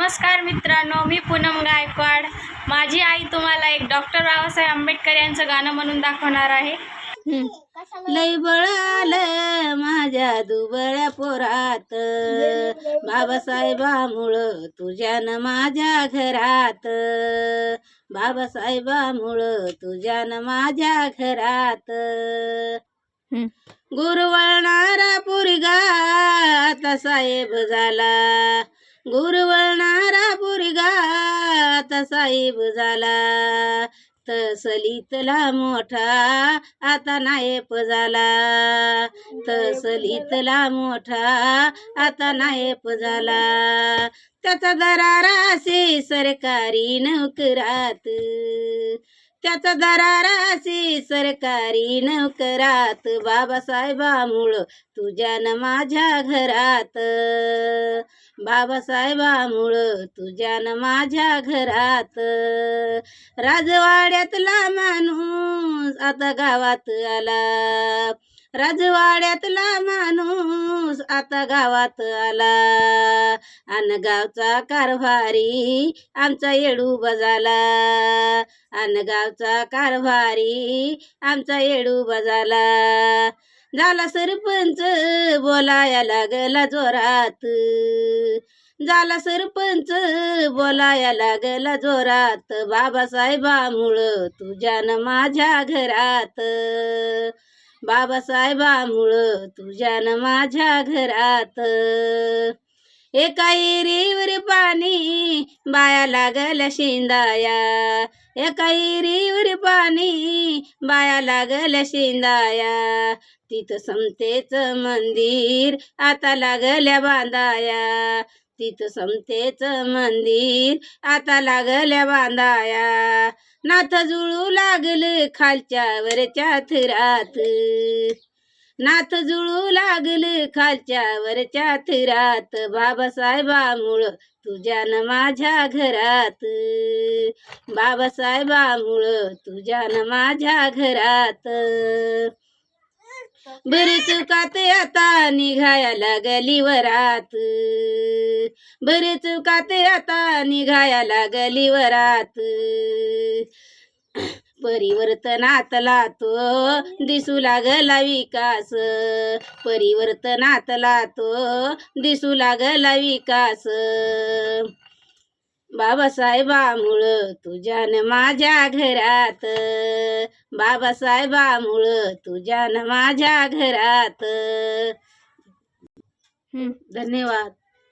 नमस्कार मित्रांनो, मी पूनम गायकवाड. माझी आई तुम्हाला एक डॉक्टर बाबासाहेब आंबेडकर यांचं गाणं म्हणून दाखवणार आहे. लय बळालं माझ्या दुबळ्या पोरात, बाबासाहेबामुळं तुझ्यानं माझ्या घरात, बाबासाहेबामुळं तुझ्यानं माझ्या घरात. गुरुवळणारा पोरगा आता साहेब झाला, गुरुवळणारा पोरगा आता साहेब झाला, तसलीतला मोठा आता नायब झाला, तसलीतला मोठा आता नायब झाला. त्याचा दराराशी सरकारी नोकरात, त्याचा दराराशी सरकारी नोकरात, बाबासाहेबामुळं तुझ्यानं माझ्या घरात, बाबासाहेबामुळं तुझ्यानं माझ्या घरात. राजवाड्यातला माणूस आता गावात आला, राजवाड्यातला माणूस आता गावात आला, अन गावचा कारभारी आमचा येडूबा झाला, अन गावचा कारभारी आमचा येडूबा झाला. झाला सरपंच बोलाया लागला जोरात, झाला सरपंच बोलाया लागला जोरात, बाबासाहेबामुळं तुझ्यानं माझ्या घरात, बाबासाहेबामुळं तुझ्यानं माझ्या घरात. एका विहिरीवर पाणी बाया लागल्या शिंदाया, एका विहिरीवर पाणी बाया लागल्या शिंदाया, तिथं समतेचं मंदिर आता लागल्या बांधाया, तिथं समतेचं मंदिर आता लागल्या बांधाया. नाथ जुळू लागलं खालच्या वरच्या थरात, नाथ जुळू लागलं खालच्या वरच्या थरात, बाबासाहेबामुळं तुझ्यानं माझ्या घरात, बाबासाहेबामुळं तुझ्यानं माझ्या घरात. बरी चुकात आता निघाया लागली वरात, बरी चुकात आता निघाया लागली वरात, परिवर्तनातला तो दिसू लागला विकास, परिवर्तनातला तो दिसू लागला विकास, बाबासाहेबामुळं तुझ्यानं माझ्या घरात, बाबासाहेबामुळं तुझ्यानं माझ्या घरात. धन्यवाद.